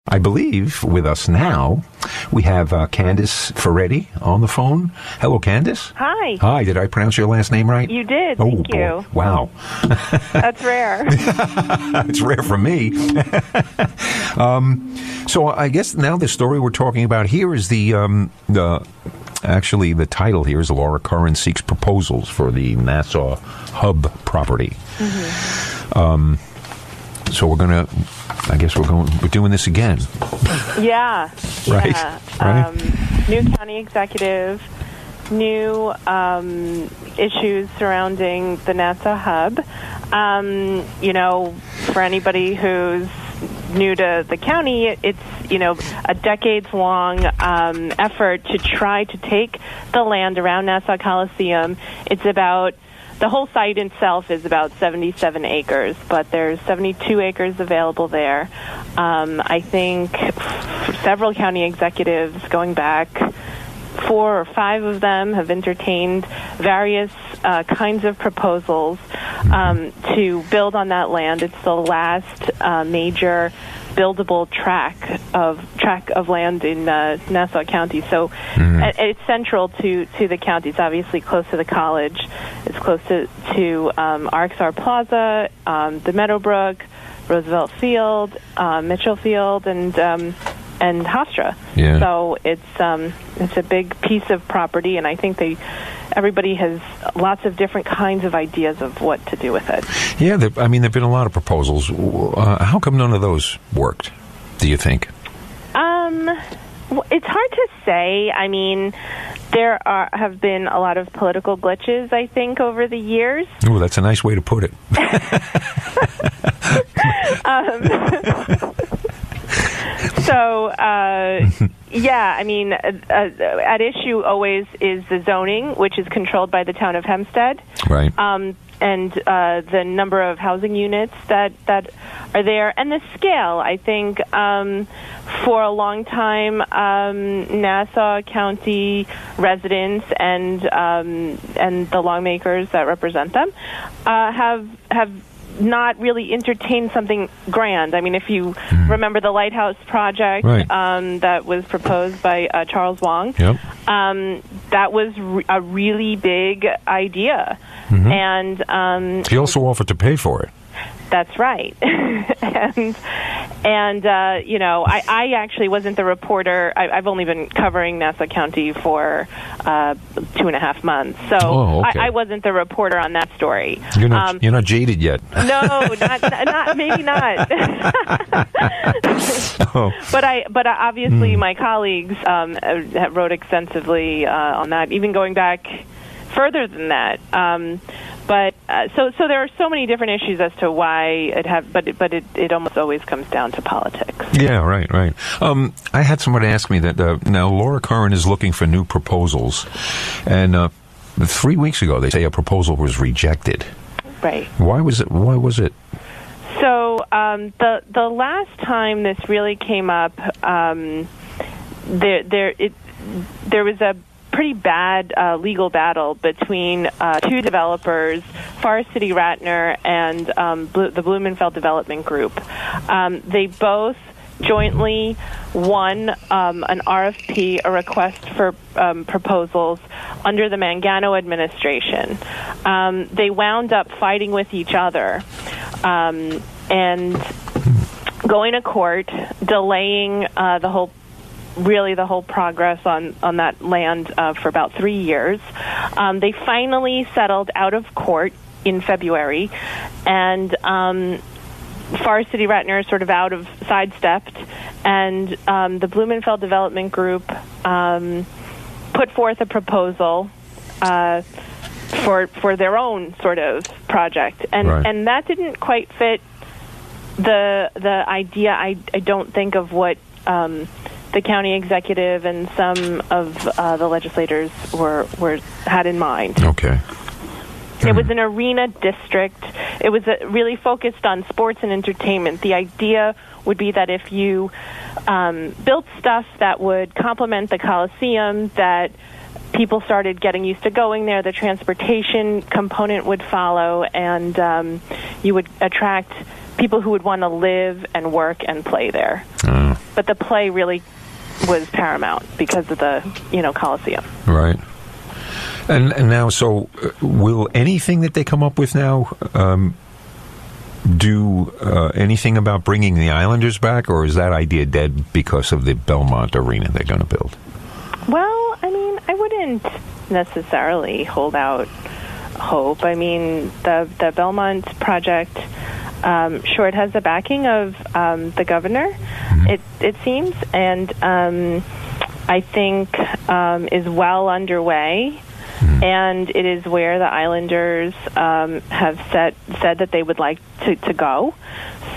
I believe with us now, we have Candice Ferrett on the phone. Hello, Candice. Hi. Hi, did I pronounce your last name right? You did, thank you. Wow. That's rare. It's rare for me. So I guess now the story we're talking about here is actually the title here is Laura Curran seeks proposals for the Nassau Hub property. Mm-hmm. So we're doing this again. Yeah. Right. Yeah. Right. New county executive, new issues surrounding the Nassau Hub. For anybody who's new to the county, it's, a decades-long effort to try to take the land around Nassau Coliseum. It's about the whole site itself is about 77 acres, but there's 72 acres available there. I think several county executives going back, 4 or 5 of them have entertained various kinds of proposals to build on that land. It's the last major buildable tract of land in Nassau County. So it's central to the county. It's obviously close to the college. It's close to RXR Plaza, the Meadowbrook, Roosevelt Field, Mitchell Field, and Hofstra. Yeah. So it's a big piece of property, and I think everybody has lots of different kinds of ideas of what to do with it. Yeah, there've been a lot of proposals. How come none of those worked, do you think? It's hard to say. There have been a lot of political glitches, I think, over the years. Oh, that's a nice way to put it. At issue always is the zoning, which is controlled by the town of Hempstead. Right. And the number of housing units that are there, and the scale. I think for a long time, Nassau County residents and the lawmakers that represent them have not really entertained something grand. If you remember the Lighthouse Project, right, that was proposed by Charles Wong, yep, that was a really big idea. Mm-hmm. And he also offered to pay for it. That's right. I actually wasn't the reporter. I've only been covering Nassau County for 2.5 months, so okay. I wasn't the reporter on that story. You're not jaded yet. No, not maybe not. But obviously my colleagues wrote extensively on that, even going back further than that. So there are so many different issues as to why it almost always comes down to politics. Yeah, right. I had someone ask me that now Laura Curran is looking for new proposals, and 3 weeks ago they say a proposal was rejected. Right. Why was it? So the last time this really came up, there was a pretty bad legal battle between 2 developers, Forest City Ratner and the Blumenfeld Development Group. They both jointly won an RFP, a request for proposals, under the Mangano administration. They wound up fighting with each other and going to court, delaying the whole progress on that land for about 3 years. They finally settled out of court in February, and Forest City Ratner sort of sidestepped, and the Blumenfeld Development Group put forth a proposal for their own sort of project, and that didn't quite fit the idea. I don't think of what the county executive and some of the legislators had in mind. Okay. It was an arena district. It was really focused on sports and entertainment. The idea would be that if you built stuff that would complement the Coliseum, that people started getting used to going there, the transportation component would follow, and you would attract people who would want to live and work and play there. But the play really was paramount because of the, Coliseum. Right. And now, so will anything that they come up with now do anything about bringing the Islanders back, or is that idea dead because of the Belmont Arena they're going to build? Well, I mean, I wouldn't necessarily hold out hope. I mean, the Belmont project, sure, it has the backing of the governor, it seems, and I think is well underway. And it is where the Islanders have said that they would like to go.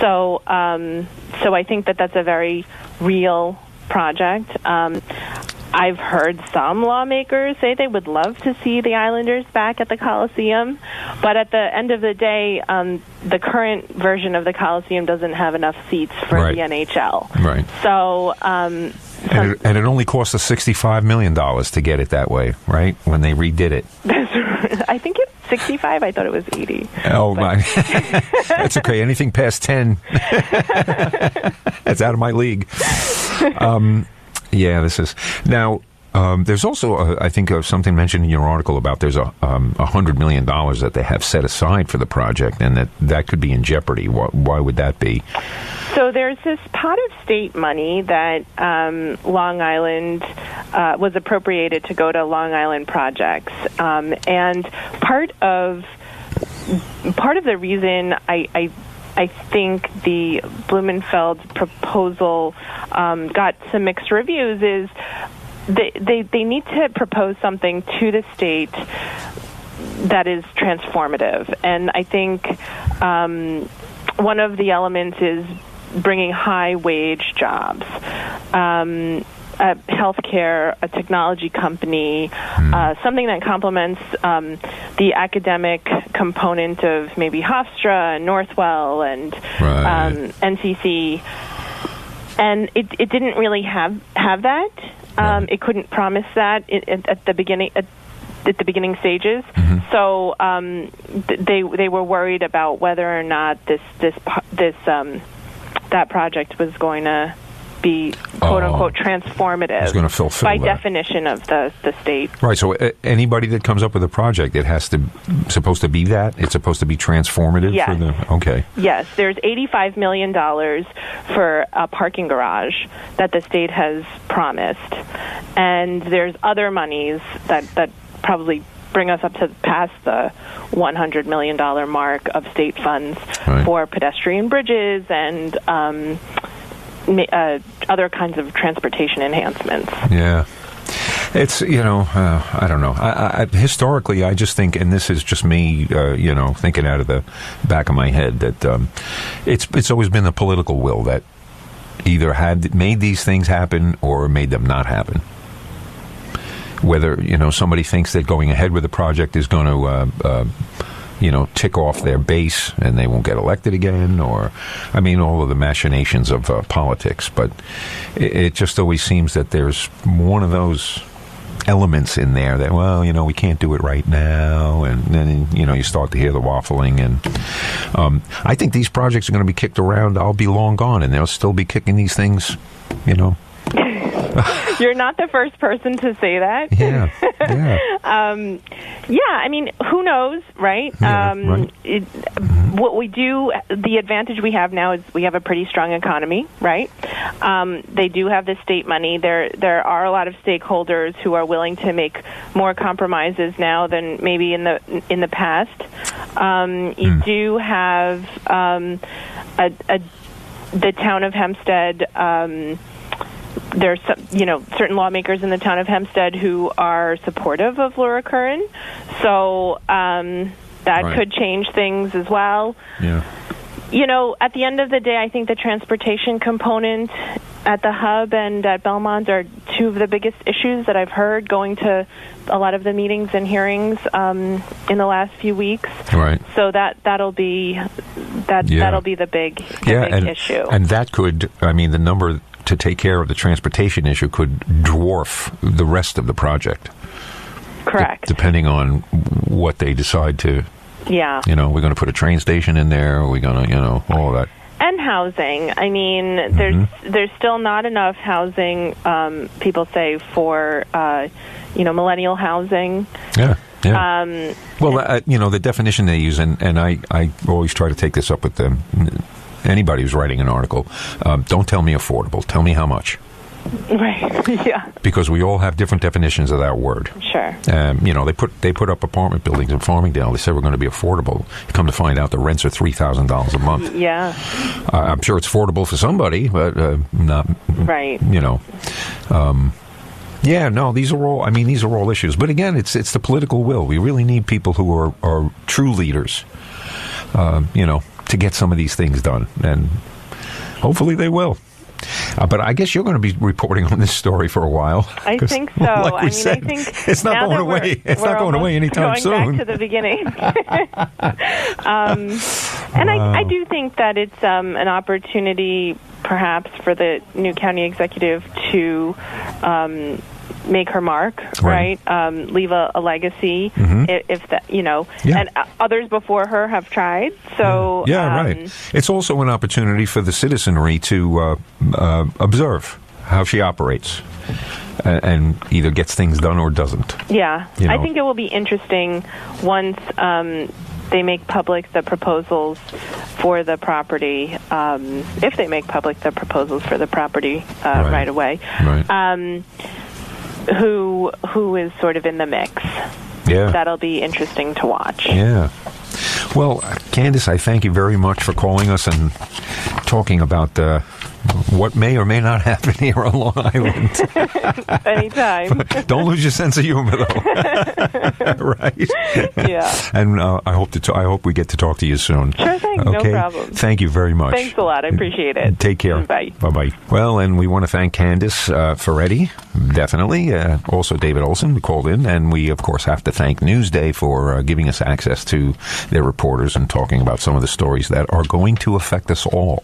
So I think that that's a very real project. I've heard some lawmakers say they would love to see the Islanders back at the Coliseum, but at the end of the day, the current version of the Coliseum doesn't have enough seats for the NHL. Right. So. And it only cost us $65 million to get it that way, right? When they redid it. I think it's 65. I thought it was 80. Oh, my. That's okay. Anything past 10, that's out of my league. Yeah, this is... Now, there's also, I think, something mentioned in your article about there's $100 million that they have set aside for the project, and that could be in jeopardy. Why would that be? So there's this pot of state money that Long Island was appropriated to go to Long Island projects, and part of the reason I think the Blumenfeld proposal got some mixed reviews is they need to propose something to the state that is transformative, and I think one of the elements is bringing high-wage jobs, healthcare, a technology company, something that complements the academic component of maybe Hofstra and Northwell and NCC. And it didn't really have that. It couldn't promise that at the beginning. At the beginning stages, so they were worried about whether or not that project was going to be quote unquote transformative. It's going to fulfill by that. Definition of the state. Right. So anybody that comes up with a project, supposed to be that. It's supposed to be transformative. Yes. Okay. Yes. There's $85 million for a parking garage that the state has promised, and there's other monies that probably bring us up to past the $100 million mark of state funds for pedestrian bridges and other kinds of transportation enhancements. Yeah. It's, I don't know. I historically, I just think, and this is just me, thinking out of the back of my head, that it's always been the political will that either had made these things happen or made them not happen. Whether, somebody thinks that going ahead with the project is going to, tick off their base and they won't get elected again, or, all of the machinations of politics. But it just always seems that there's one of those elements in there that, we can't do it right now. And then, you start to hear the waffling. And I think these projects are going to be kicked around. I'll be long gone, and they'll still be kicking these things, You're not the first person to say that. Yeah. Who knows, right? Yeah, What we do, the advantage we have now is we have a pretty strong economy, right? They do have the state money. There are a lot of stakeholders who are willing to make more compromises now than maybe in the past. You do have the town of Hempstead. There's certain lawmakers in the town of Hempstead who are supportive of Laura Curran, so that could change things as well. Yeah. At the end of the day, I think the transportation component at the Hub and at Belmont are two of the biggest issues that I've heard going to a lot of the meetings and hearings in the last few weeks. Right. So that'll be the big issue. And that could, the number to take care of the transportation issue could dwarf the rest of the project. Correct. Depending on what they decide to. Yeah. We're going to put a train station in there. We're going to, all that. And housing. I mean, there's still not enough housing, people say, for, millennial housing. Yeah. Yeah. The definition they use, and I always try to take this up with them, anybody who's writing an article, don't tell me affordable. Tell me how much. Right. Yeah. Because we all have different definitions of that word. Sure. They put up apartment buildings in Farmingdale. They said we're going to be affordable. Come to find out, the rents are $3,000 a month. Yeah. I'm sure it's affordable for somebody, but not. Right. These are all issues. But again, it's the political will. We really need people who are true leaders, to get some of these things done, and hopefully they will. But I guess you're going to be reporting on this story for a while. I think so. Like we said, I think it's not going away. It's not going away anytime soon. Going back to the beginning. I do think that it's an opportunity, perhaps, for the new county executive to make her mark, right? Leave a legacy, if that, and others before her have tried. So right. It's also an opportunity for the citizenry to observe how she operates and either gets things done or doesn't. Yeah, I think it will be interesting once they make public the proposals for the property, if they make public the proposals for the property right away. Right. Who is sort of in the mix. Yeah. That'll be interesting to watch. Yeah. Well, Candice, I thank you very much for calling us and talking about what may or may not happen here on Long Island. Anytime. Don't lose your sense of humor, though. Right? Yeah. And I hope we get to talk to you soon. Sure thing. Okay? No problem. Thank you very much. Thanks a lot. I appreciate it. Take care. Bye. Bye-bye. Well, and we want to thank Candice Ferrett, definitely. Also David Olson, who called in. And we, of course, have to thank Newsday for giving us access to their reporters and talking about some of the stories that are going to affect us all.